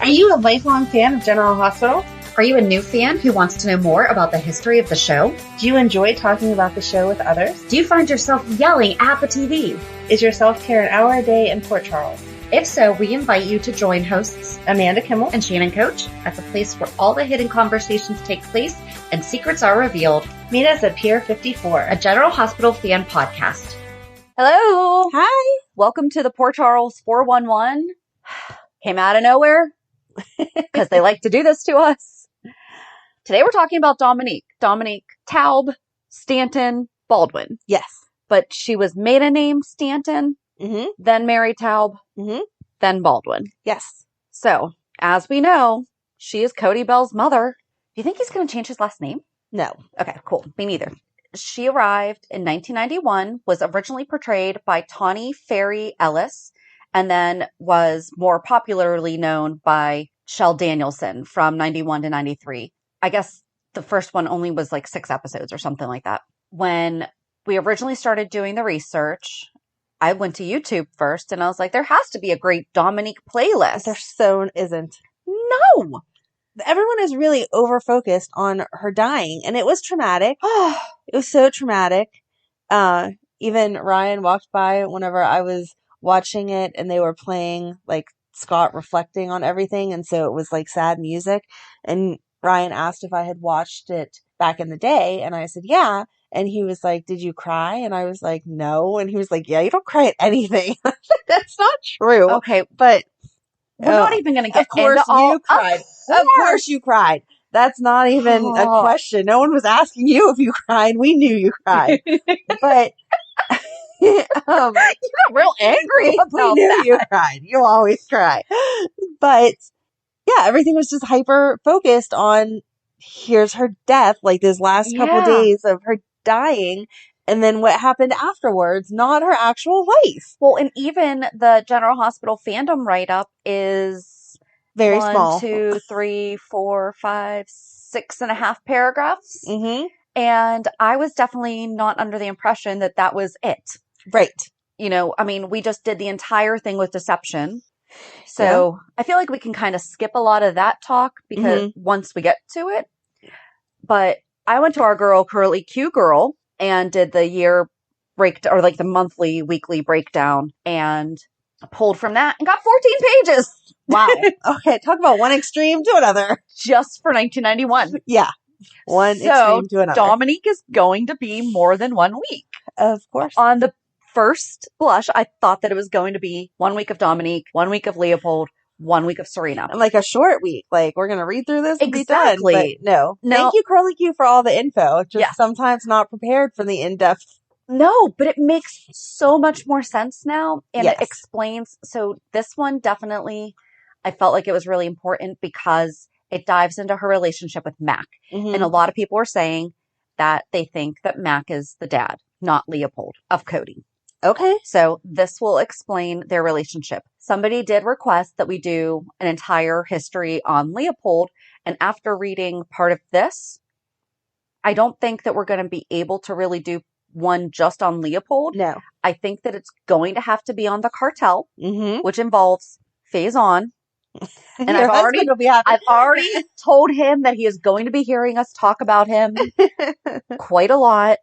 Are you a lifelong fan of General Hospital? Are you a new fan who wants to know more about the history of the show? Do you enjoy talking about the show with others? Do you find yourself yelling at the TV? Is your self-care an hour a day in Port Charles? If so, we invite you to join hosts Amanda Kimmel and Shannon Coach at the place where all the hidden conversations take place and secrets are revealed. Meet us at Pier 54, a General Hospital fan podcast. Hello. Hi. Welcome to the Port Charles 411. Came out of nowhere because they like to do this to us. Today we're talking about Dominique Taub, Stanton, Baldwin. Yes. But she was maiden name Stanton, then married Taub, then Baldwin. Yes. So, as we know, she is Cody Bell's mother. Do you think he's going to change his last name? No. Okay, cool. Me neither. She arrived in 1991, was originally portrayed by Tawny Ferry Ellis, and then was more popularly known by Shell Danielson from 91 to 93. I guess the first one only was like 6 episodes or something like that. When we originally started doing the research, I went to YouTube first and I was like, there has to be a great Dominique playlist. There so isn't. No. Everyone is really over-focused on her dying, and it was traumatic. It was so traumatic. Even Ryan walked by whenever I was watching it, and they were playing, like, Scott reflecting on everything, and so it was, like, sad music, and Ryan asked if I had watched it back in the day, and I said, yeah, and he was like, did you cry? And I was like, no, and he was like, yeah, you don't cry at anything. That's not true. Okay, but we're not even going to get of course into all. You cried. Of course you cried. That's not even a question. No one was asking you if you cried. We knew you cried. But you got real angry about we knew that. you cried. You always cry. But yeah, everything was just hyper focused on here's her death, like this last couple days of her dying. And then what happened afterwards, not her actual life. Well, and even the General Hospital fandom write-up is very 1, small. 2, 3, 4, 5, 6.5 paragraphs. Mm-hmm. And I was definitely not under the impression that that was it. Right. You know, I mean, we just did the entire thing with deception. So I feel like we can kind of skip a lot of that talk because once we get to it. But I went to our girl, Curly Q Girl, and did the year break or like the monthly, weekly breakdown and pulled from that and got 14 pages. Wow. Okay. Talk about one extreme to another. Just for 1991. Yeah. One extreme to another. Dominique is going to be more than 1 week. Of course. On the first blush, I thought that it was going to be 1 week of Dominique, 1 week of Leopold, 1 week of Serena. And like a short week. Like, we're going to read through this and exactly. be done. But no. Thank you, Curly Q, for all the info. Just sometimes not prepared for the in-depth. No, but it makes so much more sense now. And it explains. So this one definitely, I felt like it was really important because it dives into her relationship with Mac. Mm-hmm. And a lot of people are saying that they think that Mac is the dad, not Leopold, of Cody. Okay. So this will explain their relationship. Somebody did request that we do an entire history on Leopold. And after reading part of this, I don't think that we're going to be able to really do one just on Leopold. No. I think that it's going to have to be on the cartel, which involves Phase On. And I've already told him that he is going to be hearing us talk about him quite a lot.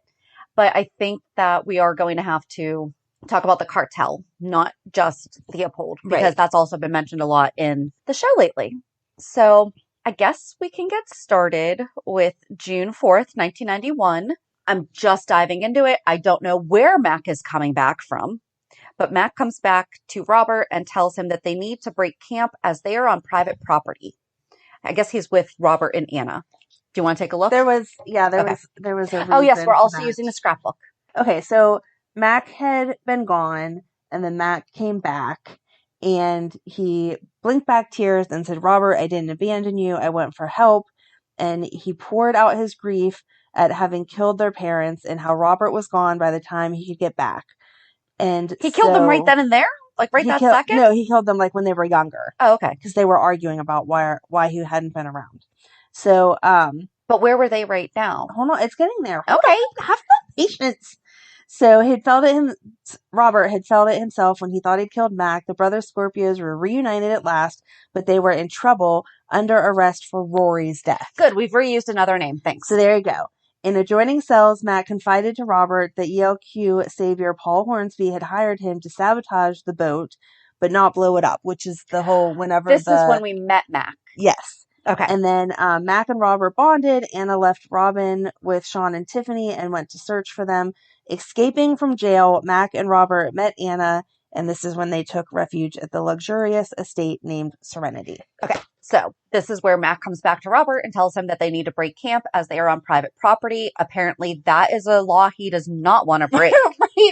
But I think that we are going to have to talk about the cartel, not just Leopold, because that's also been mentioned a lot in the show lately. So I guess we can get started with June 4th, 1991. I'm just diving into it. I don't know where Mac is coming back from, but Mac comes back to Robert and tells him that they need to break camp as they are on private property. I guess he's with Robert and Anna. Do you want to take a look? There was a oh yes, we're also using the scrapbook. Okay, so Mac had been gone, and then Mac came back, and he blinked back tears and said, Robert, I didn't abandon you. I went for help. And he poured out his grief at having killed their parents and how Robert was gone by the time he could get back. And he killed them right then and there? Like second? No, he killed them like when they were younger. Oh, okay. Because they were arguing about why he hadn't been around. So, but where were they right now? Hold on, it's getting there. Okay. Have some patience. So Robert had felt it himself when he thought he'd killed Mac. The brother Scorpios were reunited at last, but they were in trouble under arrest for Rory's death. Good. We've reused another name. Thanks. So there you go. In adjoining cells, Mac confided to Robert that ELQ savior Paul Hornsby had hired him to sabotage the boat, but not blow it up, which is the whole This is when we met Mac. Yes. Okay. And then Mac and Robert bonded. Anna left Robin with Sean and Tiffany and went to search for them. Escaping from jail, Mac and Robert met Anna, and this is when they took refuge at the luxurious estate named Serenity. Okay. So this is where Mac comes back to Robert and tells him that they need to break camp as they are on private property. Apparently, that is a law he does not want to break.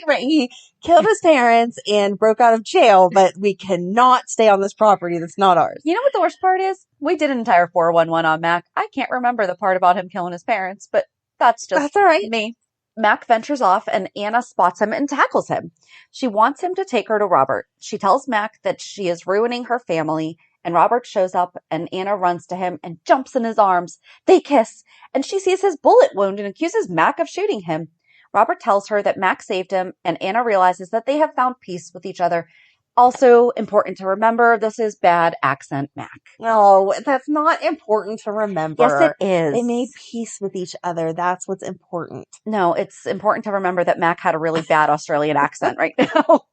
Right. He killed his parents and broke out of jail, but we cannot stay on this property that's not ours. You know what the worst part is? We did an entire 411 on Mac. I can't remember the part about him killing his parents, but that's all right. Me. Mac ventures off and Anna spots him and tackles him. She wants him to take her to Robert. She tells Mac that she is ruining her family, and Robert shows up and Anna runs to him and jumps in his arms. They kiss, and she sees his bullet wound and accuses Mac of shooting him. Robert tells her that Mac saved him, and Anna realizes that they have found peace with each other. Also important to remember, this is bad accent Mac. No, that's not important to remember. Yes, it is. They made peace with each other. That's what's important. No, it's important to remember that Mac had a really bad Australian accent right now.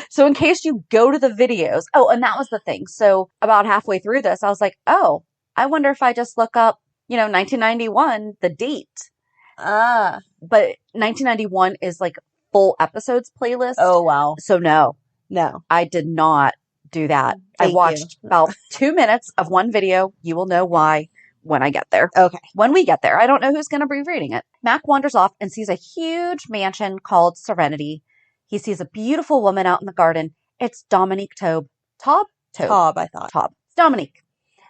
So in case you go to the videos. Oh, and that was the thing. So about halfway through this, I was like, oh, I wonder if I just look up, 1991, the date. But 1991 is like full episodes playlist. Oh, wow. So no, I did not do that. I watched about 2 minutes of one video. You will know why when I get there. Okay. When we get there. I don't know who's going to be reading it. Mac wanders off and sees a huge mansion called Serenity. He sees a beautiful woman out in the garden. It's Dominique Taub. Taub, I thought. Taub. It's Dominique.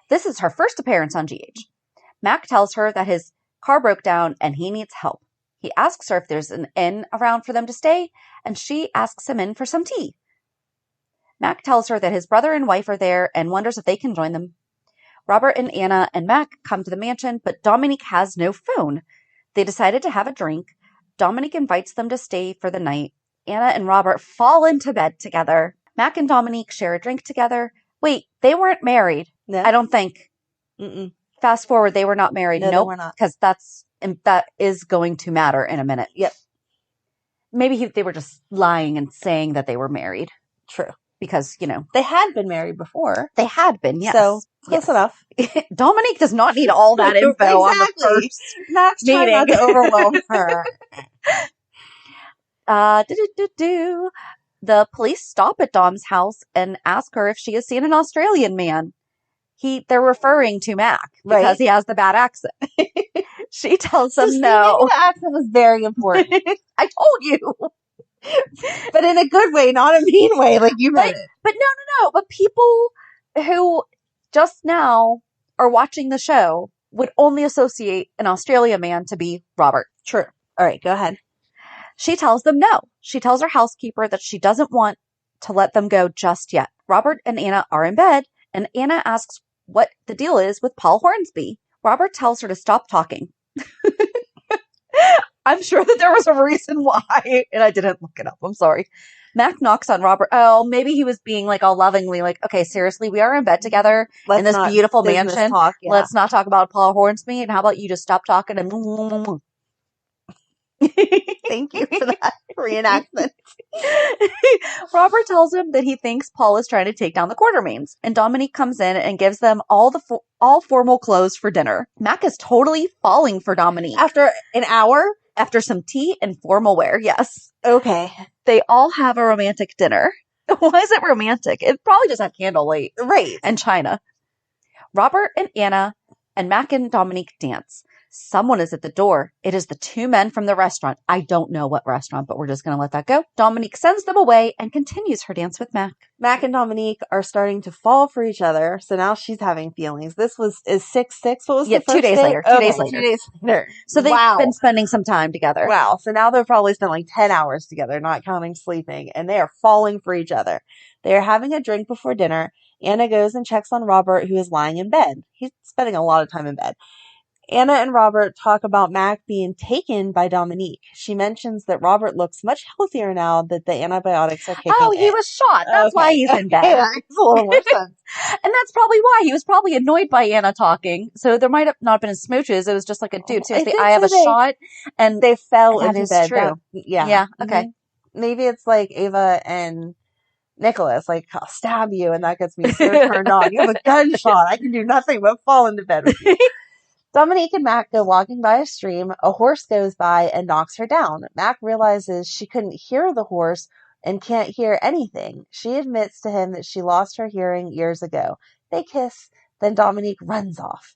This is her first appearance on GH. Mac tells her that his car broke down and he needs help. He asks her if there's an inn around for them to stay, and she asks him in for some tea. Mac tells her that his brother and wife are there and wonders if they can join them. Robert and Anna and Mac come to the mansion, but Dominique has no phone. They decided to have a drink. Dominique invites them to stay for the night. Anna and Robert fall into bed together. Mac and Dominique share a drink together. Wait, they weren't married. No. I don't think. Mm-mm. Fast forward, they were not married. No, nope, they were not. because that is going to matter in a minute. Yep. Maybe they were just lying and saying that they were married. True. Because, they had been married before. They had been, yes. So, close enough. Dominique does not need all that info on the first Max meeting. Trying not to overwhelm her. The police stop at Dom's house and ask her if she has seen an Australian man. They're referring to Mac because he has the bad accent. She tells them no. The accent was very important. I told you. But in a good way, not a mean way, like you meant it. But no. But people who just now are watching the show would only associate an Australian man to be Robert. True. All right, go ahead. She tells them no. She tells her housekeeper that she doesn't want to let them go just yet. Robert and Anna are in bed, and Anna asks what the deal is with Paul Hornsby. Robert tells her to stop talking. I'm sure that there was a reason why, and I didn't look it up. I'm sorry. Mac knocks on Robert. Oh, maybe he was being like all lovingly like, okay, seriously, we are in bed together in this beautiful mansion. Talk, yeah. Let's not talk about Paul Hornsby, and how about you just stop talking and Thank you for that reenactment. Robert tells him that he thinks Paul is trying to take down the Quartermains, and Dominique comes in and gives them all formal clothes for dinner. Mac is totally falling for Dominique. After an hour? After some tea and formal wear, yes. Okay. They all have a romantic dinner. Why is it romantic? It probably just had candlelight. Right. And china. Robert and Anna and Mac and Dominique dance. Someone is at the door. It is the two men from the restaurant. I don't know what restaurant, but we're just going to let that go. Dominique sends them away and continues her dance with Mac. Mac and Dominique are starting to fall for each other, so now she's having feelings. This is 6/6. What was the first 2 days day? later. 2 days later. 2 days later. So they've been spending some time together. Wow. So now they've probably spent like 10 hours together, not counting sleeping, and they are falling for each other. They are having a drink before dinner. Anna goes and checks on Robert, who is lying in bed. He's spending a lot of time in bed. Anna and Robert talk about Mac being taken by Dominique. She mentions that Robert looks much healthier now that the antibiotics are kicking in. Oh, he was shot. That's why he's in bed. Yeah, makes a little more sense. And that's probably why. He was probably annoyed by Anna talking. So there might have not been smooches. It was just like a dude. Seriously, I have a shot. And they fell into bed. That is true. Yeah, okay. Maybe it's like Ava and Nicholas, like, I'll stab you, and that gets me so turned on. You have a gunshot. I can do nothing but fall into bed with you. Dominique and Mac go walking by a stream. A horse goes by and knocks her down. Mac realizes she couldn't hear the horse and can't hear anything. She admits to him that she lost her hearing years ago. They kiss, then Dominique runs off.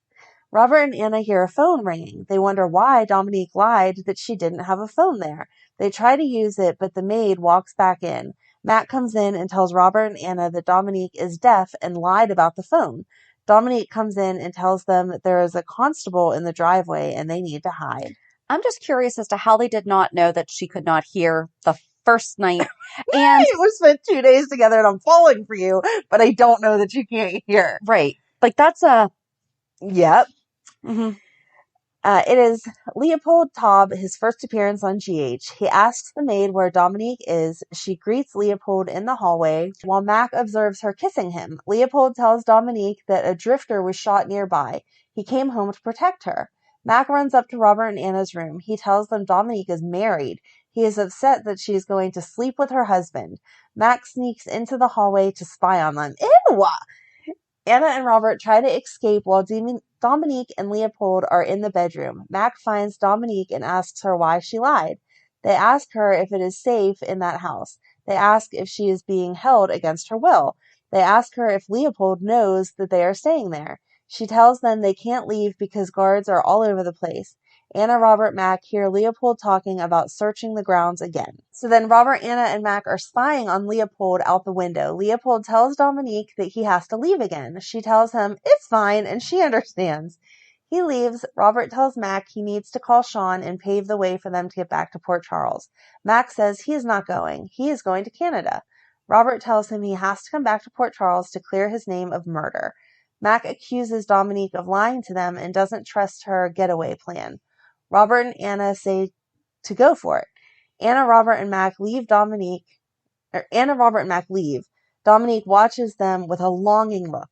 Robert and Anna hear a phone ringing. They wonder why Dominique lied that she didn't have a phone there. They try to use it, but the maid walks back in. Mac comes in and tells Robert and Anna that Dominique is deaf and lied about the phone. Dominique comes in and tells them that there is a constable in the driveway and they need to hide. I'm just curious as to how they did not know that she could not hear the first night. And we spent 2 days together and I'm falling for you, but I don't know that you can't hear. Right. Like that's a... Yep. Mm-hmm. It is Leopold Taub, his first appearance on GH. He asks the maid where Dominique is. She greets Leopold in the hallway while Mac observes her kissing him. Leopold tells Dominique that a drifter was shot nearby. He came home to protect her. Mac runs up to Robert and Anna's room. He tells them Dominique is married. He is upset that she is going to sleep with her husband. Mac sneaks into the hallway to spy on them. Ew! Anna and Robert try to escape while Dominique and Leopold are in the bedroom. Mac finds Dominique and asks her why she lied. They ask her if it is safe in that house. They ask if she is being held against her will. They ask her if Leopold knows that they are staying there. She tells them they can't leave because guards are all over the place. Anna, Robert, Mac hear Leopold talking about searching the grounds again. So then Robert, Anna, and Mac are spying on Leopold out the window. Leopold tells Dominique that he has to leave again. She tells him it's fine, and she understands. He leaves. Robert tells Mac he needs to call Sean and pave the way for them to get back to Port Charles. Mac says he is not going. He is going to Canada. Robert tells him he has to come back to Port Charles to clear his name of murder. Mac accuses Dominique of lying to them and doesn't trust her getaway plan. Robert and Anna say to go for it. Anna, Robert, and Mac leave. Dominique watches them with a longing look.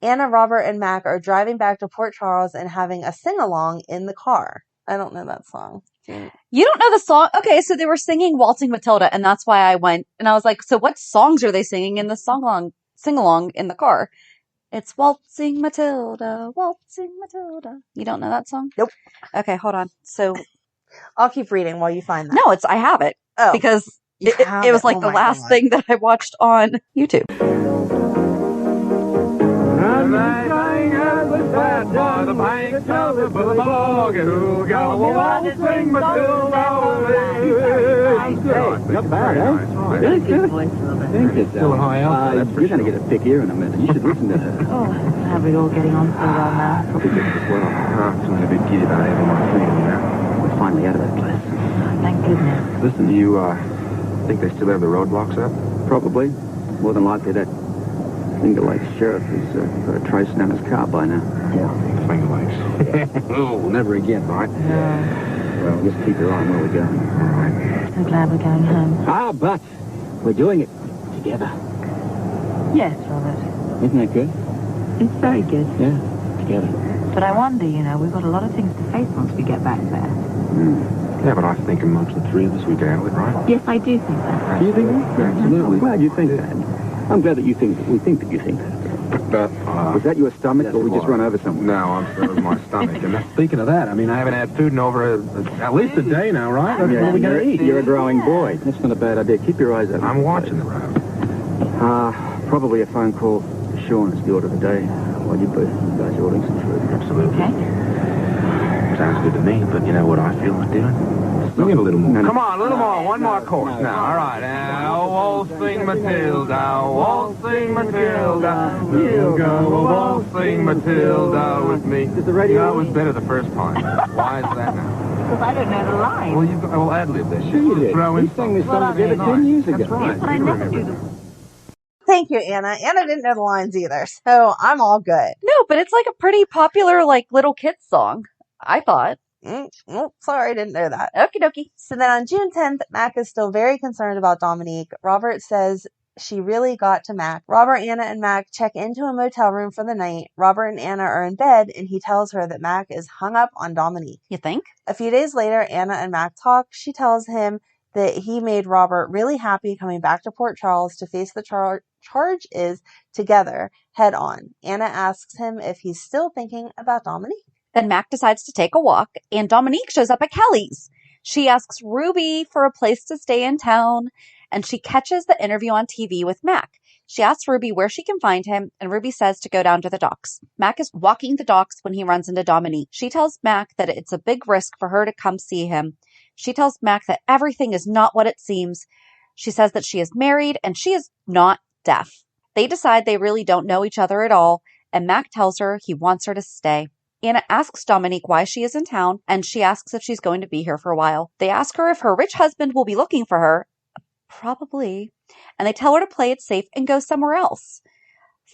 Anna, Robert, and Mac are driving back to Port Charles and having a sing-along in the car. I don't know that song. You don't know the song? Okay, so they were singing Waltzing Matilda, and that's why I went, and I was like, so what songs are they singing in the sing-along in the car? It's Waltzing Matilda, Waltzing Matilda. You don't know that song? Nope. Okay, hold on. So I'll keep reading while you find that. No, I have it. Oh. Because it was like the last thing that I watched on YouTube. Not bad, eh? Really good. Thank you, You're going to get a thick ear in a minute. You should listen to her. Oh, are we all getting on so well now? Probably good as well. I'm feeling a bit giddy about having my feeling now. We're finally out of that place. Thank goodness. Listen, do you think they still have the roadblocks up? Probably. More than likely that Finger Lakes sheriff has got a trace down his car by now. Yeah. Finger Lakes. Oh, never again, right? No. Well, just keep your eye on where we're going. All right. So glad we're going home. But we're doing it together. Yes, Robert. Isn't that good? It's very good. Yeah, together. But I wonder, we've got a lot of things to face once we get back there. Yeah, but I think amongst the three of us we can handle it, right? Yes, I do think that. Do you think that? Absolutely. I'm glad you think that. I'm glad that you think that. We think that you think that. Was that your stomach, or we just run over someone? No, that was my stomach. And speaking of that, I haven't had food in over at least a day now, right? That's what we gotta eat. You're a growing boy. That's not a bad idea. Keep your eyes open. I'm watching the road. Probably a phone call to Sean is the order of the day. While you guys are ordering some food. Absolutely. Okay. Sounds good to me, but you know what I feel like doing? Bring it a little more. Come on, a little more. One more course now. All right. Now, waltzing Matilda, waltzing Matilda. You go waltzing Matilda with me. Is the radio? No, it was better the first time. Why is that now? Because I don't know the line. Well, ad-lib this shit. You did. We sang this song together 10 years ago. That's right. But I never do the... Thank you, Anna. Anna didn't know the lines either, so I'm all good. No, but it's like a pretty popular, little kids song. I thought. Oh, sorry, didn't know that. Okie dokie. So then on June 10th, Mac is still very concerned about Dominique. Robert says she really got to Mac. Robert, Anna, and Mac check into a motel room for the night. Robert and Anna are in bed, and he tells her that Mac is hung up on Dominique. You think? A few days later, Anna and Mac talk. She tells him that he made Robert really happy coming back to Port Charles to face the charges together head on. Anna asks him if he's still thinking about Dominique. Then Mac decides to take a walk, and Dominique shows up at Kelly's. She asks Ruby for a place to stay in town, and she catches the interview on TV with Mac. She asks Ruby where she can find him, and Ruby says to go down to the docks. Mac is walking the docks when he runs into Dominique. She tells Mac that it's a big risk for her to come see him. She tells Mac that everything is not what it seems. She says that she is married, and she is not deaf. They decide they really don't know each other at all, and Mac tells her he wants her to stay. Anna asks Dominique why she is in town, and she asks if she's going to be here for a while. They ask her if her rich husband will be looking for her. Probably. And they tell her to play it safe and go somewhere else.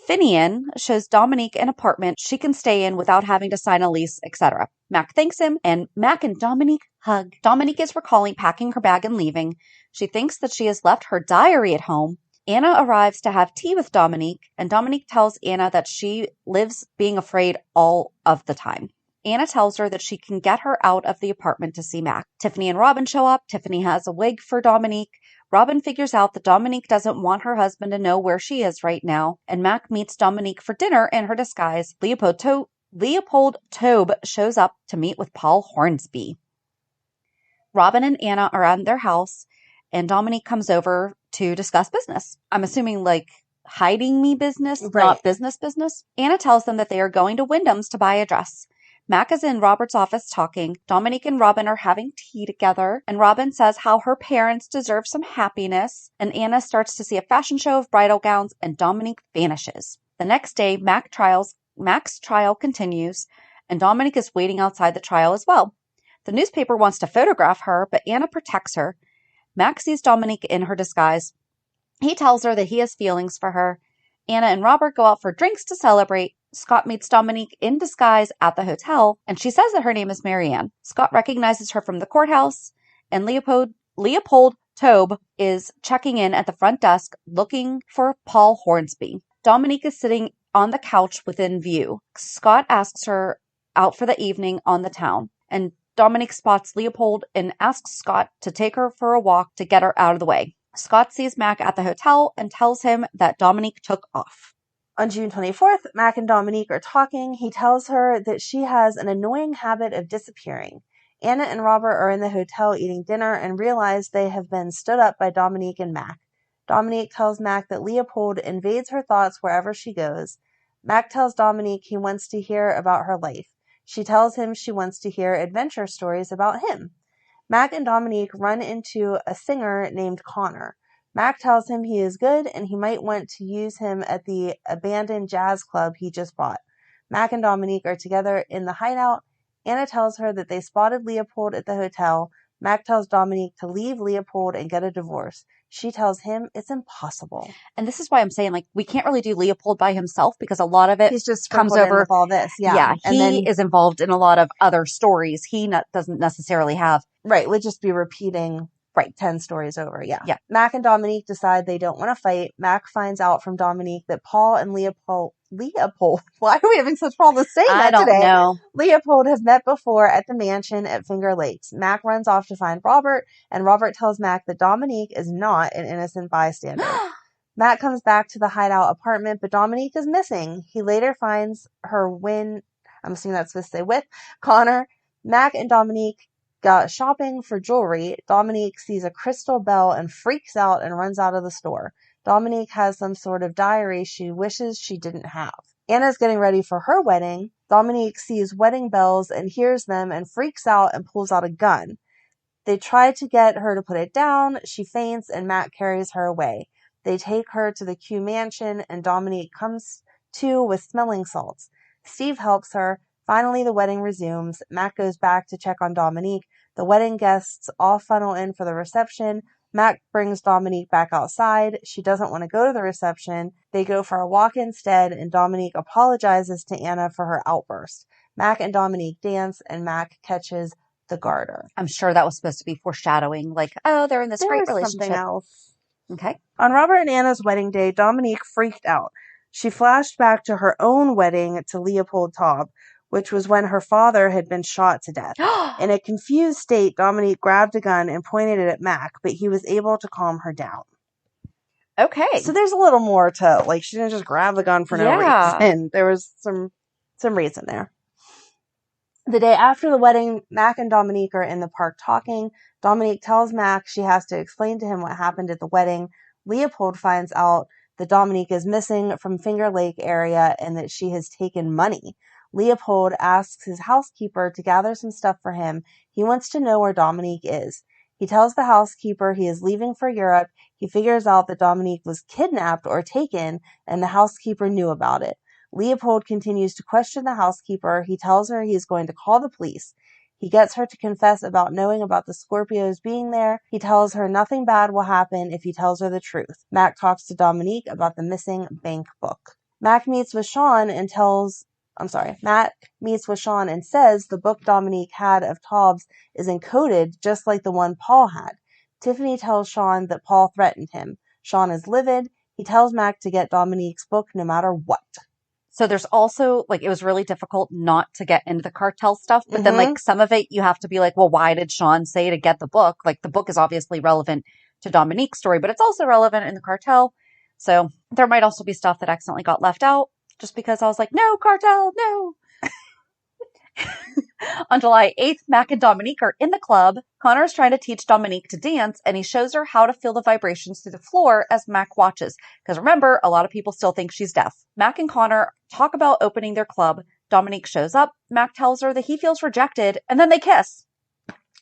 Finian shows Dominique an apartment she can stay in without having to sign a lease, etc. Mac thanks him, and Mac and Dominique hug. Dominique is recalling packing her bag and leaving. She thinks that she has left her diary at home. Anna arrives to have tea with Dominique, and Dominique tells Anna that she lives being afraid all of the time. Anna tells her that she can get her out of the apartment to see Mac. Tiffany and Robin show up. Tiffany has a wig for Dominique. Robin figures out that Dominique doesn't want her husband to know where she is right now, and Mac meets Dominique for dinner in her disguise. Leopold Taub shows up to meet with Paul Hornsby. Robin and Anna are at their house, and Dominique comes over to discuss business. I'm assuming like hiding me business, right. Not business. Anna tells them that they are going to Wyndham's to buy a dress. Mac is in Robert's office talking. Dominique and Robin are having tea together, and Robin says how her parents deserve some happiness, and Anna starts to see a fashion show of bridal gowns, and Dominique vanishes. The next day, Mac's trial continues, and Dominique is waiting outside the trial as well. The newspaper wants to photograph her, but Anna protects her. Mac sees Dominique in her disguise. He tells her that he has feelings for her. Anna and Robert go out for drinks to celebrate. Scott meets Dominique in disguise at the hotel, and she says that her name is Marianne. Scott recognizes her from the courthouse, and Leopold Taub is checking in at the front desk looking for Paul Hornsby. Dominique is sitting on the couch within view. Scott asks her out for the evening on the town, and Dominique spots Leopold and asks Scott to take her for a walk to get her out of the way. Scott sees Mac at the hotel and tells him that Dominique took off. On June 24th, Mac and Dominique are talking. He tells her that she has an annoying habit of disappearing. Anna and Robert are in the hotel eating dinner and realize they have been stood up by Dominique and Mac. Dominique tells Mac that Leopold invades her thoughts wherever she goes. Mac tells Dominique he wants to hear about her life. She tells him she wants to hear adventure stories about him. Mac and Dominique run into a singer named Connor. Mac tells him he is good and he might want to use him at the abandoned jazz club he just bought. Mac and Dominique are together in the hideout. Anna tells her that they spotted Leopold at the hotel. Mac tells Dominique to leave Leopold and get a divorce. She tells him it's impossible. And this is why I'm saying, like, we can't really do Leopold by himself because a lot of it He's just comes over with all this. Yeah. And he is involved in a lot of other stories. He doesn't necessarily have. Right. Would just be repeating 10 stories over. Yeah. Yeah. Mac and Dominique decide they don't want to fight. Mac finds out from Dominique that Paul and Leopold. Why are we having such problems saying that today? I don't know. Leopold have met before at the mansion at Finger Lakes. Mac runs off to find Robert, and Robert tells Mac that Dominique is not an innocent bystander. Mac comes back to the hideout apartment, but Dominique is missing. He later finds her I'm assuming that's supposed to say with Connor. Mac and Dominique got shopping for jewelry. Dominique sees a crystal bell and freaks out and runs out of the store. Dominique has some sort of diary she wishes she didn't have. Anna's getting ready for her wedding. Dominique sees wedding bells and hears them and freaks out and pulls out a gun. They try to get her to put it down. She faints and Mac carries her away. They take her to the Q mansion and Dominique comes to with smelling salts. Steve helps her. Finally, the wedding resumes. Mac goes back to check on Dominique. The wedding guests all funnel in for the reception. Mac brings Dominique back outside. She doesn't want to go to the reception. They go for a walk instead, and Dominique apologizes to Anna for her outburst. Mac and Dominique dance, and Mac catches the garter. I'm sure that was supposed to be foreshadowing, like, oh, they're in this great relationship. Something else. Okay. On Robert and Anna's wedding day, Dominique freaked out. She flashed back to her own wedding to Leopold Taub, which was when her father had been shot to death. In a confused state, Dominique grabbed a gun and pointed it at Mac, but he was able to calm her down. Okay. So there's a little more to, like, she didn't just grab the gun for no reason. There was some reason there. The day after the wedding, Mac and Dominique are in the park talking. Dominique tells Mac she has to explain to him what happened at the wedding. Leopold finds out that Dominique is missing from Finger Lake area and that she has taken money. Leopold asks his housekeeper to gather some stuff for him. He wants to know where Dominique is. He tells the housekeeper he is leaving for Europe. He figures out that Dominique was kidnapped or taken, and the housekeeper knew about it. Leopold continues to question the housekeeper. He tells her he is going to call the police. He gets her to confess about knowing about the Scorpios being there. He tells her nothing bad will happen if he tells her the truth. Mac talks to Dominique about the missing bank book. Mac meets with Sean and says the book Dominique had of Taub's is encoded just like the one Paul had. Tiffany tells Sean that Paul threatened him. Sean is livid. He tells Mac to get Dominique's book no matter what. So there's also, like, it was really difficult not to get into the cartel stuff, but then, like, some of it you have to be like, well, why did Sean say to get the book? Like, the book is obviously relevant to Dominique's story, but it's also relevant in the cartel. So there might also be stuff that accidentally got left out just because I was like, no, cartel, no. On July 8th, Mac and Dominique are in the club. Connor is trying to teach Dominique to dance, and he shows her how to feel the vibrations through the floor as Mac watches. Because remember, a lot of people still think she's deaf. Mac and Connor talk about opening their club. Dominique shows up. Mac tells her that he feels rejected, and then they kiss.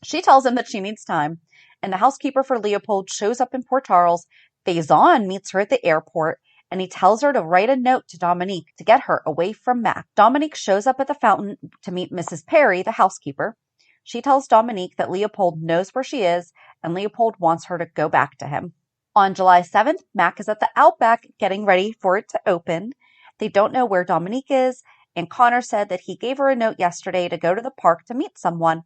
She tells him that she needs time, and the housekeeper for Leopold shows up in Port Charles. Faison meets her at the airport, and he tells her to write a note to Dominique to get her away from Mac. Dominique shows up at the fountain to meet Mrs. Perry, the housekeeper. She tells Dominique that Leopold knows where she is, and Leopold wants her to go back to him. On July 7th, Mac is at the Outback getting ready for it to open. They don't know where Dominique is, and Connor said that he gave her a note yesterday to go to the park to meet someone.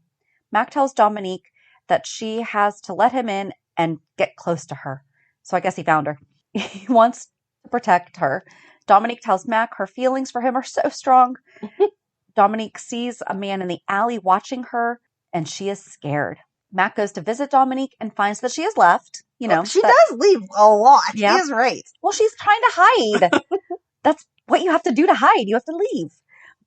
Mac tells Dominique that she has to let him in and get close to her. So I guess he found her. He wants to protect her. Dominique tells Mac her feelings for him are so strong. Dominique sees a man in the alley watching her, and she is scared. Mac goes to visit Dominique and finds that she has left. You know, she does leave a lot. Yeah. She is right. Well, she's trying to hide. That's what you have to do to hide. You have to leave.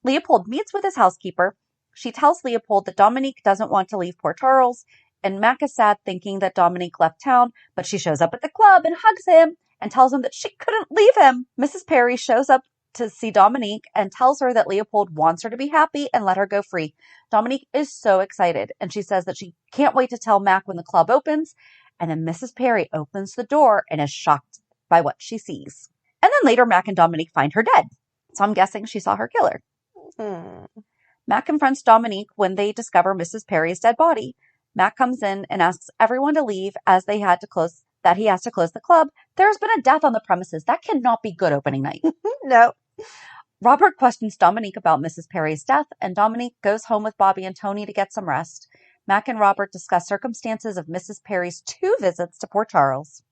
Leopold meets with his housekeeper. She tells Leopold that Dominique doesn't want to leave Port Charles, and Mac is sad thinking that Dominique left town, but she shows up at the club and hugs him and tells him that she couldn't leave him. Mrs. Perry shows up to see Dominique and tells her that Leopold wants her to be happy and let her go free. Dominique is so excited, and she says that she can't wait to tell Mac when the club opens. And then Mrs. Perry opens the door and is shocked by what she sees. And then later, Mac and Dominique find her dead. So I'm guessing she saw her killer. Mac confronts Dominique when they discover Mrs. Perry's dead body. Mac comes in and asks everyone to leave as he has to close the club. There's been a death on the premises. That cannot be good opening night. No. Robert questions Dominique about Mrs. Perry's death, and Dominique goes home with Bobby and Tony to get some rest. Mac and Robert discuss circumstances of Mrs. Perry's 2 visits to Port Charles.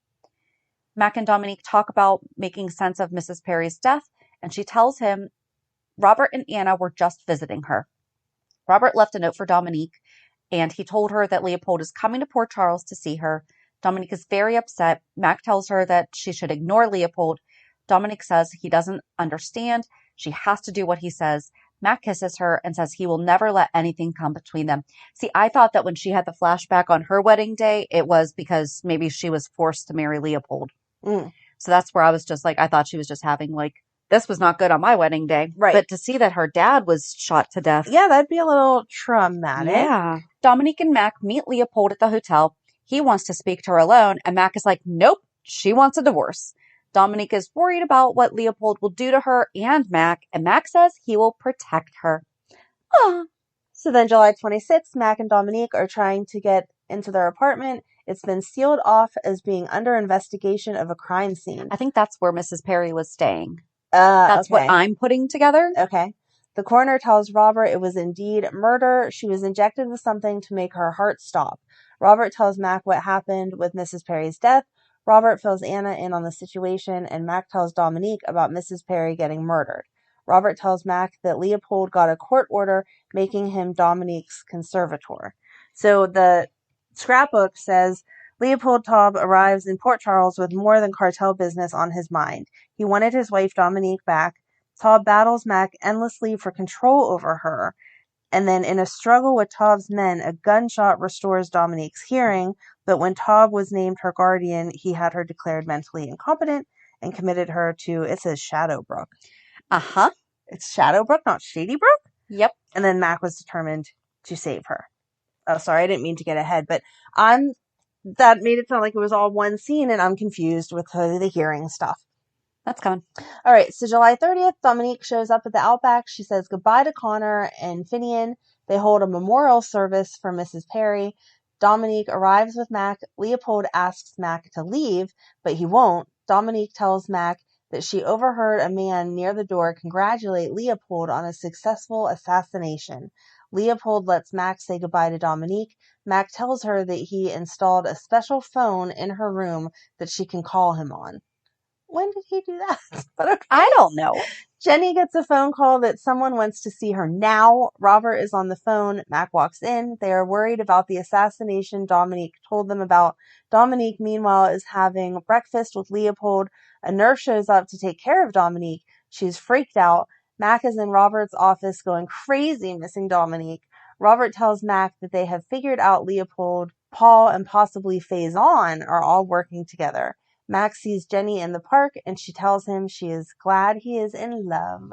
Mac and Dominique talk about making sense of Mrs. Perry's death, and she tells him Robert and Anna were just visiting her. Robert left a note for Dominique, and he told her that Leopold is coming to Port Charles to see her. Dominique is very upset. Mac tells her that she should ignore Leopold. Dominique says he doesn't understand. She has to do what he says. Mac kisses her and says he will never let anything come between them. See, I thought that when she had the flashback on her wedding day, it was because maybe she was forced to marry Leopold. So that's where I was just like, I thought she was just having like, this was not good on my wedding day. Right. But to see that her dad was shot to death. Yeah, that'd be a little traumatic. Yeah. Dominique and Mac meet Leopold at the hotel. He wants to speak to her alone, and Mac is like, nope, she wants a divorce. Dominique is worried about what Leopold will do to her and Mac says he will protect her. So then July 26th, Mac and Dominique are trying to get into their apartment. It's been sealed off as being under investigation of a crime scene. I think that's where Mrs. Perry was staying. That's okay. what I'm putting together. Okay. The coroner tells Robert it was indeed murder. She was injected with something to make her heart stop. Robert tells Mac what happened with Mrs. Perry's death. Robert fills Anna in on the situation, and Mac tells Dominique about Mrs. Perry getting murdered. Robert tells Mac that Leopold got a court order making him Dominique's conservator. So the scrapbook says, Leopold Taub arrives in Port Charles with more than cartel business on his mind. He wanted his wife Dominique back. Taub battles Mac endlessly for control over her. And then in a struggle with Taub's men, a gunshot restores Dominique's hearing, but when Taub was named her guardian, he had her declared mentally incompetent and committed her to, it says Shadowbrook. Uh-huh. It's Shadowbrook, not Shadybrook? Yep. And then Mac was determined to save her. Oh, sorry, I didn't mean to get ahead, but that made it sound like it was all one scene, and I'm confused with the hearing stuff. That's coming. All right, so July 30th, Dominique shows up at the Outback. She says goodbye to Connor and Finian. They hold a memorial service for Mrs. Perry. Dominique arrives with Mac. Leopold asks Mac to leave, but he won't. Dominique tells Mac that she overheard a man near the door congratulate Leopold on a successful assassination. Leopold lets Mac say goodbye to Dominique. Mac tells her that he installed a special phone in her room that she can call him on. When did he do that? But okay. I don't know. Jenny gets a phone call that someone wants to see her now. Robert is on the phone. Mac walks in. They are worried about the assassination Dominique told them about. Dominique, meanwhile, is having breakfast with Leopold. A nurse shows up to take care of Dominique. She's freaked out. Mac is in Robert's office going crazy, missing Dominique. Robert tells Mac that they have figured out Leopold, Paul, and possibly Faison are all working together. Mac sees Jenny in the park, and she tells him she is glad he is in love.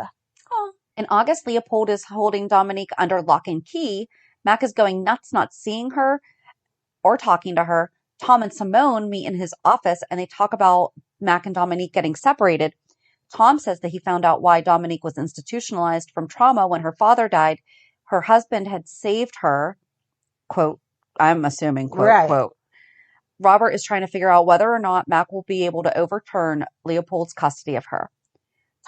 Oh. In August, Leopold is holding Dominique under lock and key. Mac is going nuts not seeing her or talking to her. Tom and Simone meet in his office, and they talk about Mac and Dominique getting separated. Tom says that he found out why Dominique was institutionalized from trauma when her father died. Her husband had saved her, quote, I'm assuming, quote, right. Quote. Robert is trying to figure out whether or not Mac will be able to overturn Leopold's custody of her.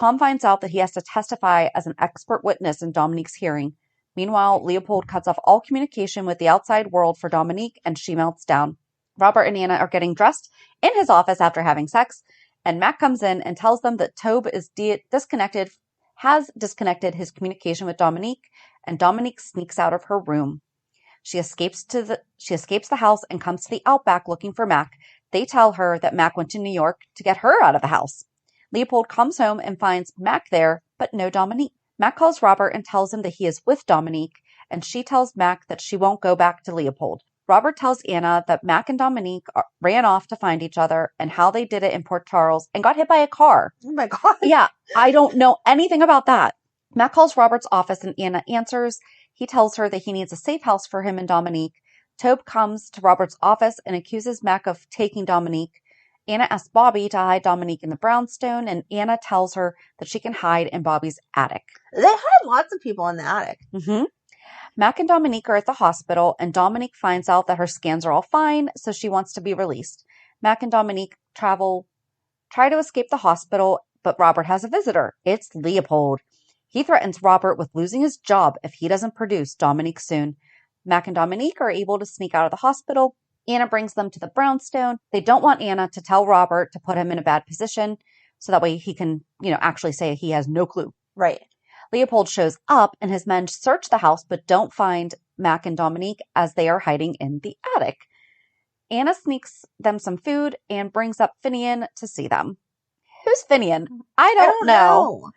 Tom finds out that he has to testify as an expert witness in Dominique's hearing. Meanwhile, Leopold cuts off all communication with the outside world for Dominique, and she melts down. Robert and Anna are getting dressed in his office after having sex, and Mac comes in and tells them that Taub is has disconnected his communication with Dominique, and Dominique sneaks out of her room. She escapes the house and comes to the Outback looking for Mac. They tell her that Mac went to New York to get her out of the house. Leopold comes home and finds Mac there, but no Dominique. Mac calls Robert and tells him that he is with Dominique, and she tells Mac that she won't go back to Leopold. Robert tells Anna that Mac and Dominique ran off to find each other and how they did it in Port Charles and got hit by a car. Oh my God. Yeah, I don't know anything about that. Mac calls Robert's office and Anna answers. He tells her that he needs a safe house for him and Dominique. Taub comes to Robert's office and accuses Mac of taking Dominique. Anna asks Bobby to hide Dominique in the brownstone, and Anna tells her that she can hide in Bobby's attic. They had lots of people in the attic. Mm-hmm. Mac and Dominique are at the hospital, and Dominique finds out that her scans are all fine, so she wants to be released. Mac and Dominique try to escape the hospital, but Robert has a visitor. It's Leopold. He threatens Robert with losing his job if he doesn't produce Dominique soon. Mac and Dominique are able to sneak out of the hospital. Anna brings them to the brownstone. They don't want Anna to tell Robert to put him in a bad position, so that way he can, actually say he has no clue. Right. Leopold shows up, and his men search the house but don't find Mac and Dominique as they are hiding in the attic. Anna sneaks them some food and brings up Finian to see them. Who's Finian? I don't know.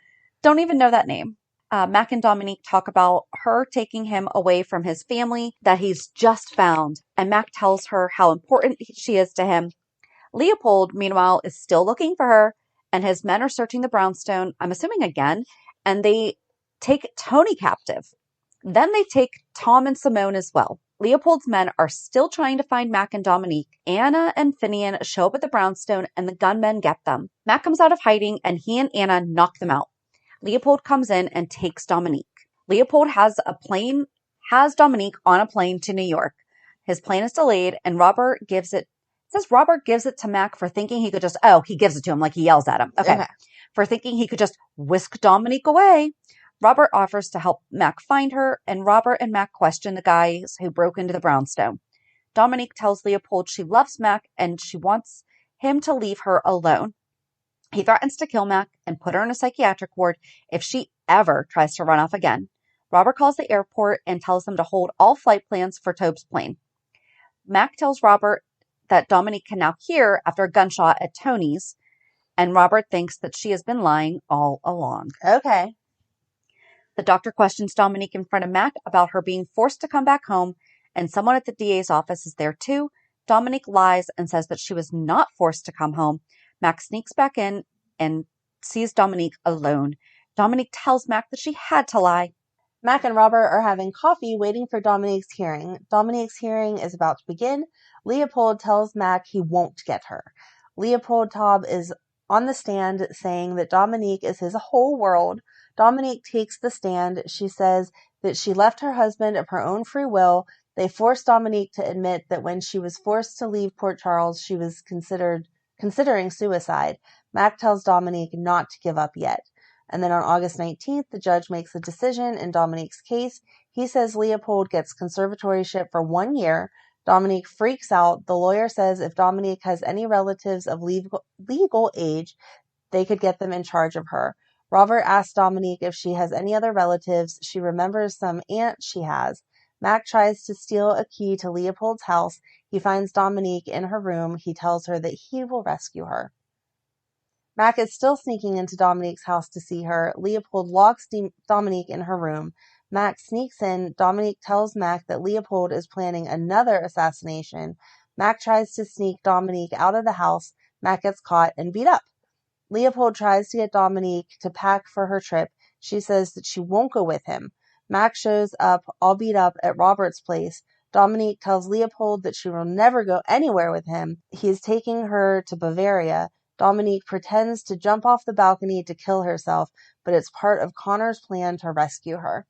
Don't even know that name. Mac and Dominique talk about her taking him away from his family that he's just found, and Mac tells her how important she is to him. Leopold, meanwhile, is still looking for her, and his men are searching the brownstone, I'm assuming again, and they take Tony captive. Then they take Tom and Simone as well. Leopold's men are still trying to find Mac and Dominique. Anna and Finian show up at the brownstone, and the gunmen get them. Mac comes out of hiding, and he and Anna knock them out. Leopold comes in and takes Dominique. Leopold has Dominique on a plane to New York. His plane is delayed, and Robert gives it to Mac for thinking he could he gives it to him like he yells at him. Okay. For thinking he could just whisk Dominique away. Robert offers to help Mac find her, and Robert and Mac question the guys who broke into the brownstone. Dominique tells Leopold she loves Mac and she wants him to leave her alone. He threatens to kill Mac and put her in a psychiatric ward if she ever tries to run off again. Robert calls the airport and tells them to hold all flight plans for Taub's plane. Mac tells Robert that Dominique can now hear after a gunshot at Tony's, and Robert thinks that she has been lying all along. Okay. The doctor questions Dominique in front of Mac about her being forced to come back home, and someone at the DA's office is there too. Dominique lies and says that she was not forced to come home. Mac sneaks back in and sees Dominique alone. Dominique tells Mac that she had to lie. Mac and Robert are having coffee waiting for Dominique's hearing. Dominique's hearing is about to begin. Leopold tells Mac he won't get her. Leopold Taub is on the stand saying that Dominique is his whole world. Dominique takes the stand. She says that she left her husband of her own free will. They forced Dominique to admit that when she was forced to leave Port Charles, she was considering suicide. Mac tells Dominique not to give up yet. And then on August 19th, the judge makes a decision in Dominique's case. He says Leopold gets conservatorship for 1 year. Dominique freaks out. The lawyer says if Dominique has any relatives of legal age, they could get them in charge of her. Robert asks Dominique if she has any other relatives. She remembers some aunt she has. Mac tries to steal a key to Leopold's house. He finds Dominique in her room. He tells her that he will rescue her. Mac is still sneaking into Dominique's house to see her. Leopold locks Dominique in her room. Mac sneaks in. Dominique tells Mac that Leopold is planning another assassination. Mac tries to sneak Dominique out of the house. Mac gets caught and beat up. Leopold tries to get Dominique to pack for her trip. She says that she won't go with him. Mac shows up all beat up at Robert's place. Dominique tells Leopold that she will never go anywhere with him. He is taking her to Bavaria. Dominique pretends to jump off the balcony to kill herself, but it's part of Connor's plan to rescue her.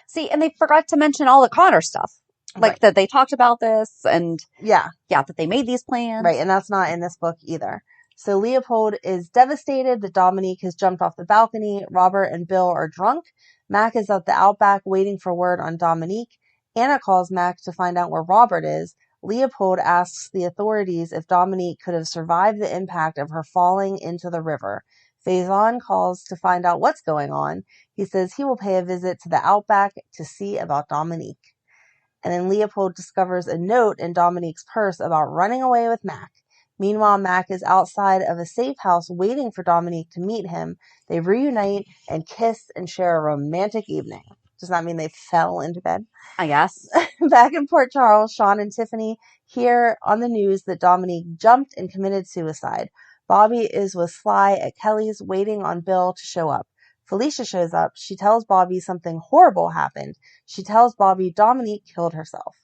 See, and they forgot to mention all the Connor stuff. Like right. That they talked about this and yeah, that they made these plans. Right, and that's not in this book either. So Leopold is devastated that Dominique has jumped off the balcony. Robert and Bill are drunk. Mac is at the Outback waiting for word on Dominique. Anna calls Mac to find out where Robert is. Leopold asks the authorities if Dominique could have survived the impact of her falling into the river. Faison calls to find out what's going on. He says he will pay a visit to the Outback to see about Dominique. And then Leopold discovers a note in Dominique's purse about running away with Mac. Meanwhile, Mac is outside of a safe house waiting for Dominique to meet him. They reunite and kiss and share a romantic evening. Does that mean they fell into bed? I guess. Back in Port Charles, Sean and Tiffany hear on the news that Dominique jumped and committed suicide. Bobby is with Sly at Kelly's waiting on Bill to show up. Felicia shows up. She tells Bobby something horrible happened. She tells Bobby Dominique killed herself.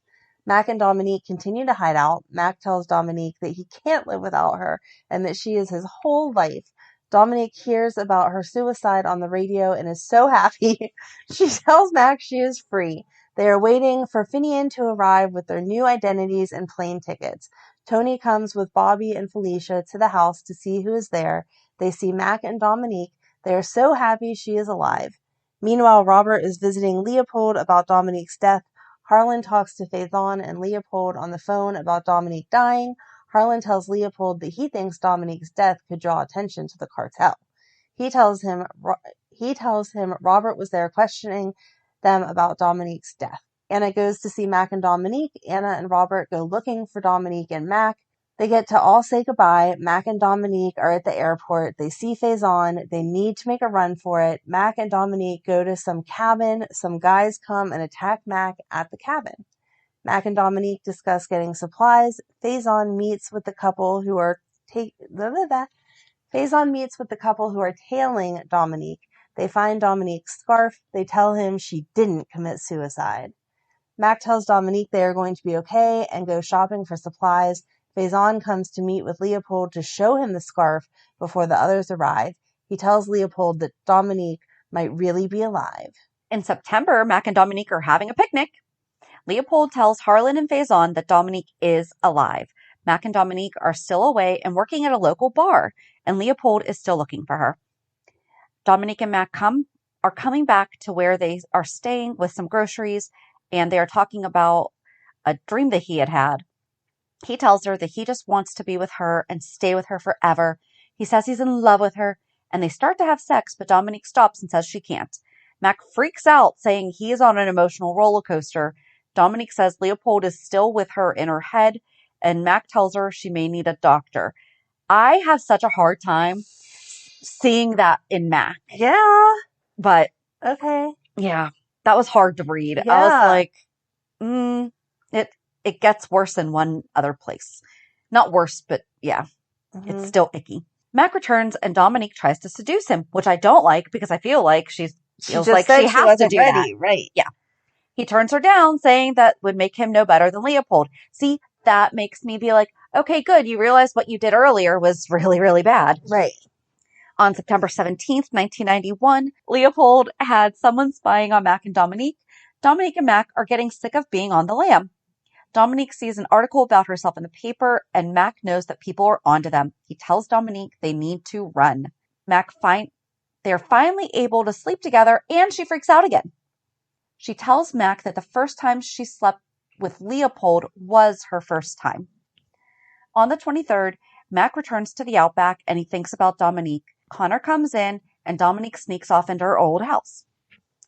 Mac and Dominique continue to hide out. Mac tells Dominique that he can't live without her and that she is his whole life. Dominique hears about her suicide on the radio and is so happy. She tells Mac she is free. They are waiting for Finian to arrive with their new identities and plane tickets. Tony comes with Bobby and Felicia to the house to see who is there. They see Mac and Dominique. They are so happy she is alive. Meanwhile, Robert is visiting Leopold about Dominique's death. Harlan talks to Faison and Leopold on the phone about Dominique dying. Harlan tells Leopold that he thinks Dominique's death could draw attention to the cartel. He tells him Robert was there questioning them about Dominique's death. Anna goes to see Mac and Dominique. Anna and Robert go looking for Dominique and Mac. They get to all say goodbye. Mac and Dominique are at the airport. They see Faison. They need to make a run for it. Mac and Dominique go to some cabin. Some guys come and attack Mac at the cabin. Mac and Dominique discuss getting supplies. Faison meets with the couple who are tailing Dominique. They find Dominique's scarf. They tell him she didn't commit suicide. Mac tells Dominique they are going to be okay and go shopping for supplies. Faison comes to meet with Leopold to show him the scarf before the others arrive. He tells Leopold that Dominique might really be alive. In September, Mac and Dominique are having a picnic. Leopold tells Harlan and Faison that Dominique is alive. Mac and Dominique are still away and working at a local bar, and Leopold is still looking for her. Dominique and Mac come are coming back to where they are staying with some groceries, and they are talking about a dream that he had had. He tells her that he just wants to be with her and stay with her forever. He says he's in love with her, and they start to have sex, but Dominique stops and says she can't. Mac freaks out, saying he is on an emotional roller coaster. Dominique says Leopold is still with her in her head, and Mac tells her she may need a doctor. I have such a hard time seeing that in Mac. Yeah. But, okay. Yeah, that was hard to read. Yeah. I was like, it gets worse in one other place. Not worse, but yeah, it's still icky. Mac returns and Dominique tries to seduce him, which I don't like because I feel like she has to do that. Right. Yeah. He turns her down, saying that would make him no better than Leopold. See, that makes me be like, okay, good. You realize what you did earlier was really, really bad. Right. On September 17th, 1991, Leopold had someone spying on Mac and Dominique. Dominique and Mac are getting sick of being on the lam. Dominique sees an article about herself in the paper, and Mac knows that people are onto them. He tells Dominique they need to run. They're finally able to sleep together, and she freaks out again. She tells Mac that the first time she slept with Leopold was her first time. On the 23rd, Mac returns to the Outback, and he thinks about Dominique. Connor comes in, and Dominique sneaks off into her old house.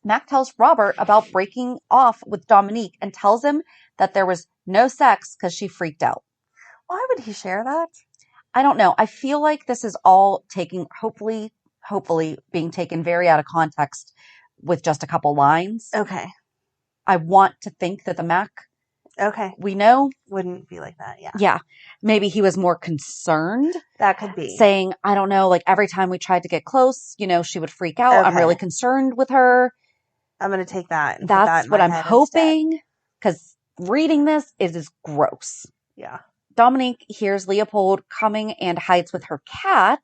Mac tells Robert about breaking off with Dominique and tells him that there was no sex because she freaked out. Why would he share that? I don't know. I feel like this is all hopefully being taken very out of context with just a couple lines. Okay. I want to think that the Mac we know wouldn't be like that. Yeah. Yeah. Maybe he was more concerned. That could be. Saying, I don't know, like every time we tried to get close, she would freak out. Okay. I'm really concerned with her. I'm going to take that. That's what I'm hoping. Because reading this, it is gross. Yeah. Dominique hears Leopold coming and hides with her cat.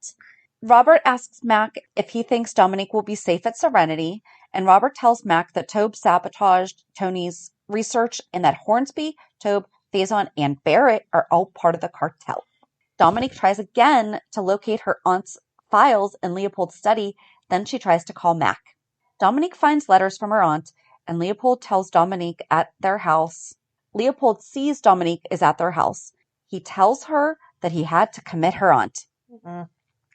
Robert asks Mac if he thinks Dominique will be safe at Serenity. And Robert tells Mac that Taub sabotaged Tony's research and that Hornsby, Taub, Faison, and Barrett are all part of the cartel. Dominique tries again to locate her aunt's files in Leopold's study. Then she tries to call Mac. Dominique finds letters from her aunt, and Leopold tells Dominique at their house. Leopold sees Dominique is at their house. He tells her that he had to commit her aunt. Mm-hmm.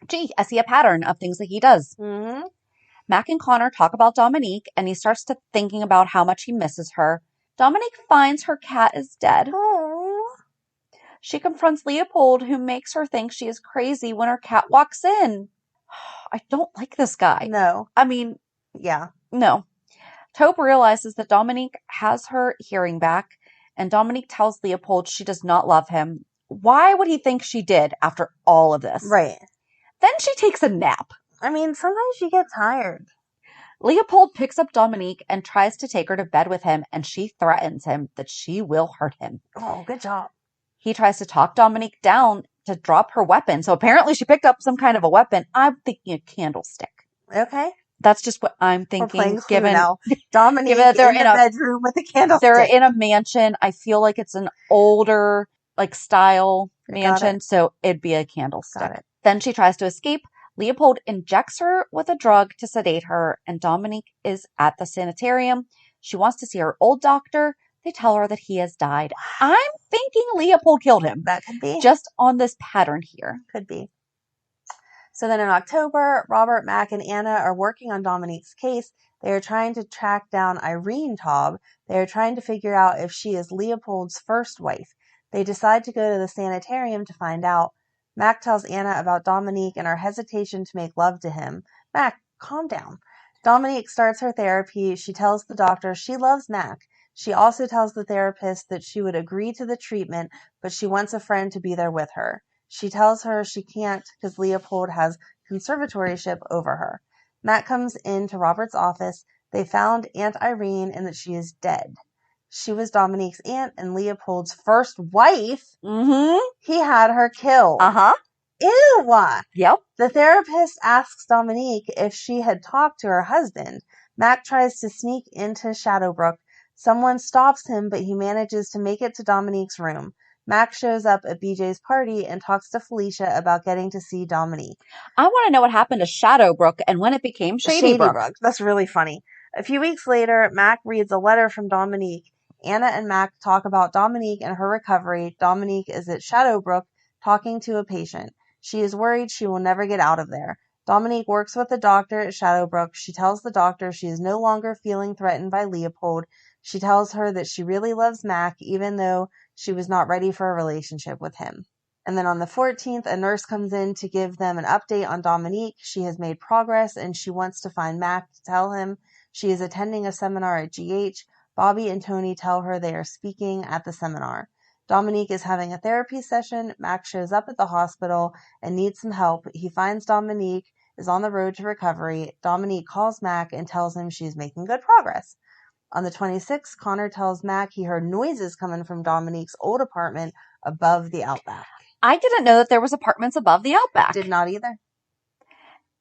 Gee, I see a pattern of things that he does. Mm-hmm. Mac and Connor talk about Dominique, and he starts to thinking about how much he misses her. Dominique finds her cat is dead. Aww. She confronts Leopold, who makes her think she is crazy when her cat walks in. I don't like this guy. No. I mean, yeah. No. Taub realizes that Dominique has her hearing back, and Dominique tells Leopold she does not love him. Why would he think she did after all of this? Right. Then she takes a nap. I mean, sometimes you get tired. Leopold picks up Dominique and tries to take her to bed with him, and she threatens him that she will hurt him. Oh, good job. He tries to talk Dominique down to drop her weapon. So apparently she picked up some kind of a weapon. I'm thinking a candlestick. Okay. That's just what I'm thinking. Given now. Dominique they're in the bedroom with a candlestick. They're in a mansion. I feel like it's an older, style mansion. So it'd be a candlestick. Got it. Then she tries to escape. Leopold injects her with a drug to sedate her, and Dominique is at the sanitarium. She wants to see her old doctor. They tell her that he has died. I'm thinking Leopold killed him. That could be. Just on this pattern here. Could be. So then in October, Robert, Mac, and Anna are working on Dominique's case. They are trying to track down Irene Taub. They are trying to figure out if she is Leopold's first wife. They decide to go to the sanitarium to find out. Mac tells Anna about Dominique and her hesitation to make love to him. Mac, calm down. Dominique starts her therapy. She tells the doctor she loves Mac. She also tells the therapist that she would agree to the treatment, but she wants a friend to be there with her. She tells her she can't because Leopold has conservatorship over her. Matt comes into Robert's office. They found Aunt Irene and that she is dead. She was Dominique's aunt and Leopold's first wife. Mm-hmm. He had her killed. Uh-huh. Ew! Yep. The therapist asks Dominique if she had talked to her husband. Mac tries to sneak into Shadowbrook. Someone stops him, but he manages to make it to Dominique's room. Mac shows up at BJ's party and talks to Felicia about getting to see Dominique. I want to know what happened to Shadowbrook and when it became Shadybrook. That's really funny. A few weeks later, Mac reads a letter from Dominique. Anna and Mac talk about Dominique and her recovery. Dominique is at Shadowbrook talking to a patient. She is worried she will never get out of there. Dominique works with the doctor at Shadowbrook. She tells the doctor she is no longer feeling threatened by Leopold. She tells her that she really loves Mac, even though she was not ready for a relationship with him. And then on the 14th, a nurse comes in to give them an update on Dominique. She has made progress, and she wants to find Mac to tell him she is attending a seminar at GH. Bobby and Tony tell her they are speaking at the seminar. Dominique is having a therapy session. Mac shows up at the hospital and needs some help. He finds Dominique is on the road to recovery. Dominique calls Mac and tells him she is making good progress. On the 26th, Connor tells Mac he heard noises coming from Dominique's old apartment above the Outback. I didn't know that there was apartments above the Outback. Did not either.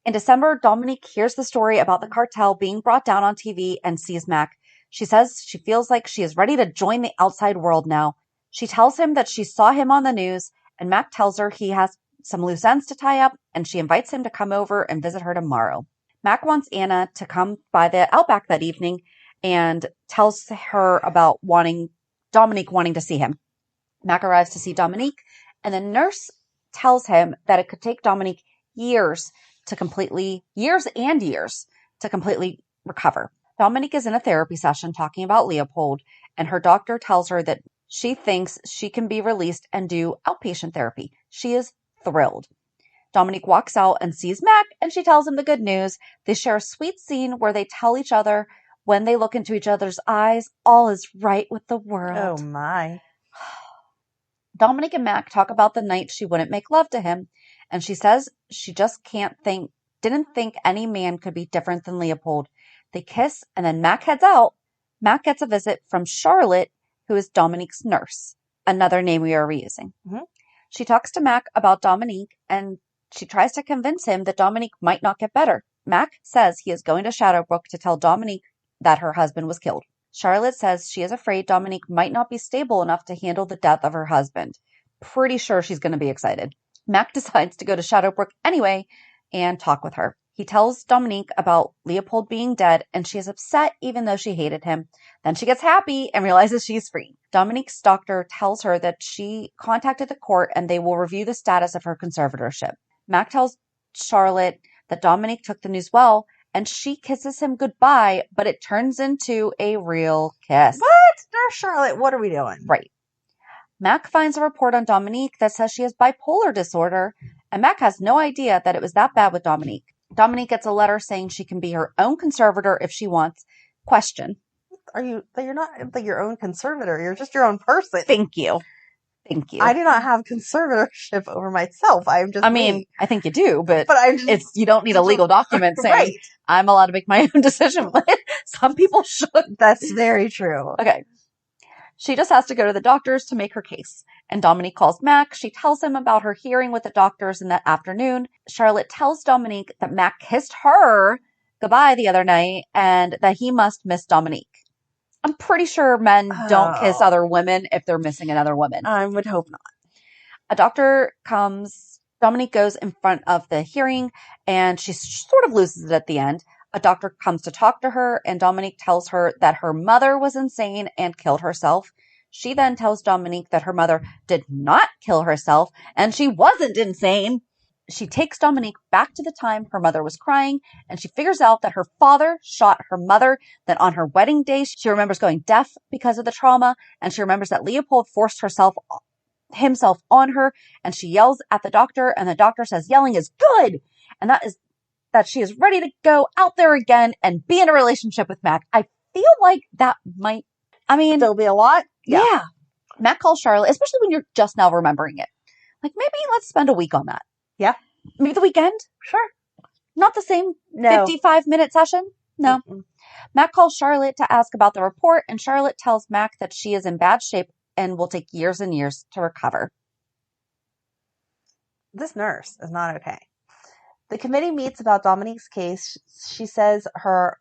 In December, Dominique hears the story about the cartel being brought down on TV and sees Mac. She says she feels like she is ready to join the outside world now. She tells him that she saw him on the news, and Mac tells her he has some loose ends to tie up, and she invites him to come over and visit her tomorrow. Mac wants Anna to come by the Outback that evening and tells her about Dominique wanting to see him. Mac arrives to see Dominique, and the nurse tells him that it could take Dominique years and years to completely recover. Dominique is in a therapy session talking about Leopold, and her doctor tells her that she thinks she can be released and do outpatient therapy. She is thrilled. Dominique walks out and sees Mac, and she tells him the good news. They share a sweet scene where they tell each other when they look into each other's eyes, all is right with the world. Oh, my. Dominique and Mac talk about the night she wouldn't make love to him, and she says she just didn't think any man could be different than Leopold. They kiss, and then Mac heads out. Mac gets a visit from Charlotte, who is Dominique's nurse, another name we are reusing. Mm-hmm. She talks to Mac about Dominique, and she tries to convince him that Dominique might not get better. Mac says he is going to Shadowbrook to tell Dominique that her husband was killed. Charlotte says she is afraid Dominique might not be stable enough to handle the death of her husband. Pretty sure she's going to be excited. Mac decides to go to Shadowbrook anyway and talk with her. He tells Dominique about Leopold being dead, and she is upset even though she hated him. Then she gets happy and realizes she's free. Dominique's doctor tells her that she contacted the court and they will review the status of her conservatorship. Mac tells Charlotte that Dominique took the news well, and she kisses him goodbye, but it turns into a real kiss. What? Nurse Charlotte, what are we doing? Right. Mac finds a report on Dominique that says she has bipolar disorder, and Mac has no idea that it was that bad with Dominique. Dominique gets a letter saying she can be her own conservator if she wants. Question. You're not like your own conservator. You're just your own person. Thank you. I do not have conservatorship over myself. I think you do, but I'm just, you don't need a legal document saying right. I'm allowed to make my own decision. Some people should. That's very true. Okay. She just has to go to the doctors to make her case. And Dominique calls Mac. She tells him about her hearing with the doctors in that afternoon. Charlotte tells Dominique that Mac kissed her goodbye the other night and that he must miss Dominique. I'm pretty sure men don't kiss other women if they're missing another woman. I would hope not. A doctor comes. Dominique goes in front of the hearing and she sort of loses it at the end. A doctor comes to talk to her, and Dominique tells her that her mother was insane and killed herself. She then tells Dominique that her mother did not kill herself, and she wasn't insane. She takes Dominique back to the time her mother was crying, and she figures out that her father shot her mother, that on her wedding day, she remembers going deaf because of the trauma, and she remembers that Leopold forced himself on her, and she yells at the doctor, and the doctor says yelling is good, and that she is ready to go out there again and be in a relationship with Mac. I feel like that might, there'll be a lot. Yeah. Mac calls Charlotte, especially when you're just now remembering it. Like, maybe let's spend a week on that. Yeah. Maybe the weekend? Sure. Not the same 55-minute session? No. Mm-mm. Mac calls Charlotte to ask about the report, and Charlotte tells Mac that she is in bad shape and will take years and years to recover. This nurse is not okay. The committee meets about Dominique's case. She says her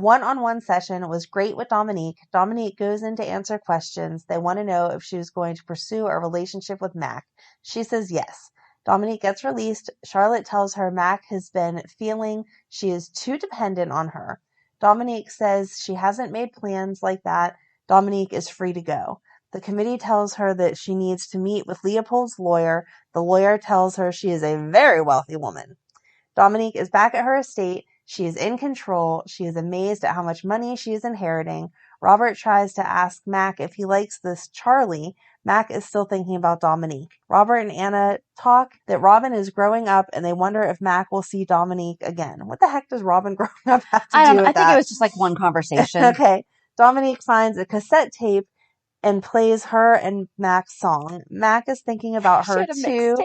one-on-one session was great with Dominique. Dominique goes in to answer questions. They want to know if she was going to pursue a relationship with Mac. She says yes. Dominique gets released. Charlotte tells her Mac has been feeling she is too dependent on her. Dominique says she hasn't made plans like that. Dominique is free to go. The committee tells her that she needs to meet with Leopold's lawyer. The lawyer tells her she is a very wealthy woman. Dominique is back at her estate. She is in control. She is amazed at how much money she is inheriting. Robert tries to ask Mac if he likes this Charlie. Mac is still thinking about Dominique. Robert and Anna talk that Robin is growing up and they wonder if Mac will see Dominique again. What the heck does Robin growing up have to do with that? I think it was just like one conversation. Okay. Dominique finds a cassette tape and plays her and Mac's song. Mac is thinking about her too,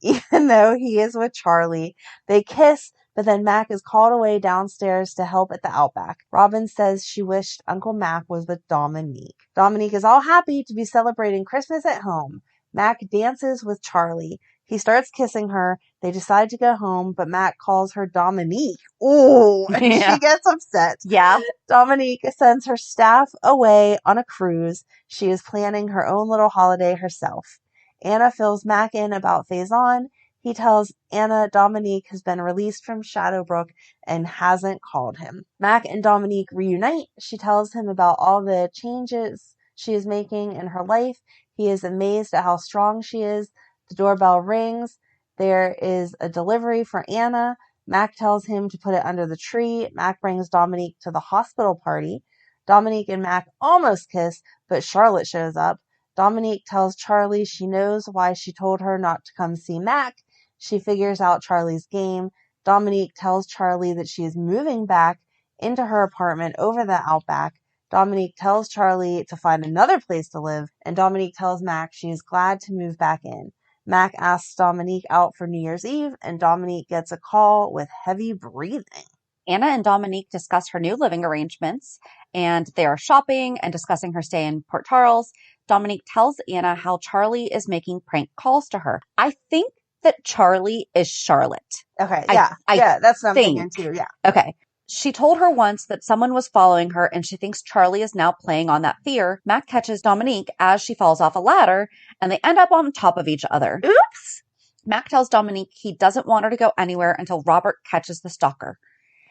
even though he is with Charlie. They kiss, but then Mac is called away downstairs to help at the Outback. Robin says she wished Uncle Mac was with Dominique. Dominique is all happy to be celebrating Christmas at home. Mac dances with Charlie. He starts kissing her. They decide to go home, but Mac calls her Dominique. Ooh, and she gets upset. Yeah. Dominique sends her staff away on a cruise. She is planning her own little holiday herself. Anna fills Mac in about Faison. He tells Anna Dominique has been released from Shadowbrook and hasn't called him. Mac and Dominique reunite. She tells him about all the changes she is making in her life. He is amazed at how strong she is. The doorbell rings. There is a delivery for Anna. Mac tells him to put it under the tree. Mac brings Dominique to the hospital party. Dominique and Mac almost kiss, but Charlotte shows up. Dominique tells Charlie she knows why she told her not to come see Mac. She figures out Charlie's game. Dominique tells Charlie that she is moving back into her apartment over the Outback. Dominique tells Charlie to find another place to live, and Dominique tells Mac she is glad to move back in. Mac asks Dominique out for New Year's Eve, and Dominique gets a call with heavy breathing. Anna and Dominique discuss her new living arrangements, and they are shopping and discussing her stay in Port Charles. Dominique tells Anna how Charlie is making prank calls to her. I think that Charlie is Charlotte. Okay, yeah. Yeah, that's what I'm thinking too, yeah. Okay. She told her once that someone was following her and she thinks Charlie is now playing on that fear. Mac catches Dominique as she falls off a ladder and they end up on top of each other. Oops! Mac tells Dominique he doesn't want her to go anywhere until Robert catches the stalker.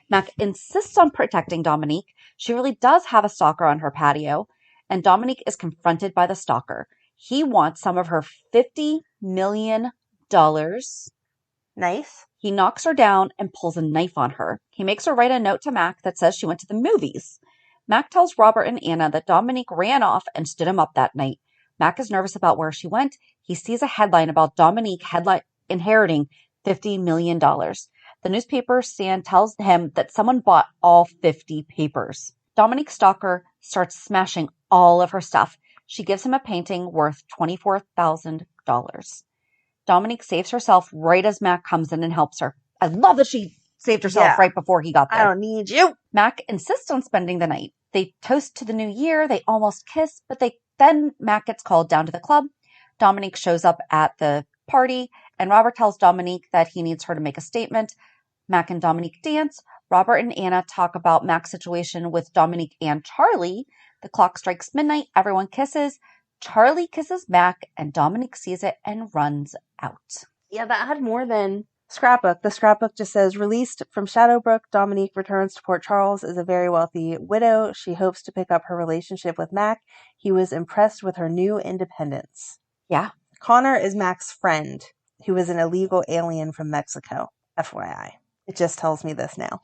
Mac insists on protecting Dominique. She really does have a stalker on her patio, and Dominique is confronted by the stalker. He wants some of her $50 million. Nice. He knocks her down and pulls a knife on her. He makes her write a note to Mac that says she went to the movies. Mac tells Robert and Anna that Dominique ran off and stood him up that night. Mac is nervous about where she went. He sees a headline about Dominique inheriting $50 million. The newspaper stand tells him that someone bought all 50 papers. Dominique's stalker starts smashing all of her stuff. She gives him a painting worth $24,000. Dominique saves herself right as Mac comes in and helps her. I love that she saved herself right before he got there. I don't need you. Mac insists on spending the night. They toast to the new year. They almost kiss, but then Mac gets called down to the club. Dominique shows up at the party, and Robert tells Dominique that he needs her to make a statement. Mac and Dominique dance. Robert and Anna talk about Mac's situation with Dominique and Charlie. The clock strikes midnight. Everyone kisses. Charlie kisses Mac, and Dominique sees it and runs out. Yeah, that had more than Scrapbook. The Scrapbook just says, released from Shadowbrook, Dominique returns to Port Charles as a very wealthy widow. She hopes to pick up her relationship with Mac. He was impressed with her new independence. Yeah. Connor is Mac's friend, who is an illegal alien from Mexico. FYI. It just tells me this now.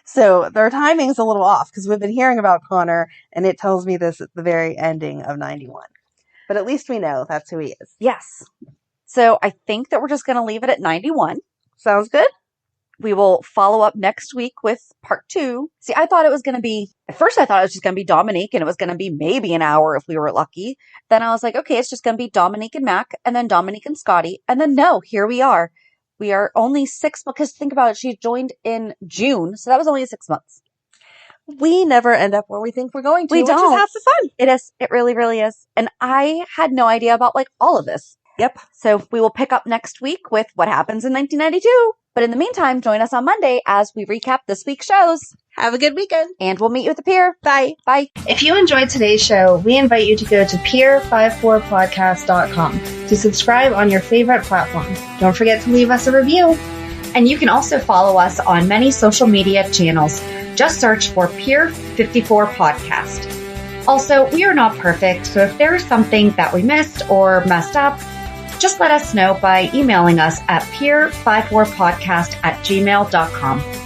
So their timing's a little off because we've been hearing about Connor and it tells me this at the very ending of 91. But at least we know that's who he is. Yes. So I think that we're just going to leave it at 91. Sounds good. We will follow up next week with part 2. See, at first I thought it was just going to be Dominique and it was going to be maybe an hour if we were lucky. Then I was like, okay, it's just going to be Dominique and Mac and then Dominique and Scotty. And then no, here we are. We are only 6, because think about it, she joined in June, so that was only 6 months. We never end up where we think we're going to, which is half the fun. It is. It really, really is. And I had no idea about all of this. Yep. So we will pick up next week with what happens in 1992. But in the meantime, join us on Monday as we recap this week's shows. Have a good weekend. And we'll meet you at the pier. Bye. Bye. If you enjoyed today's show, we invite you to go to pier54podcast.com to subscribe on your favorite platform. Don't forget to leave us a review. And you can also follow us on many social media channels. Just search for Pier 54 Podcast. Also, we are not perfect, so if there is something that we missed or messed up, just let us know by emailing us at pier54podcast@gmail.com.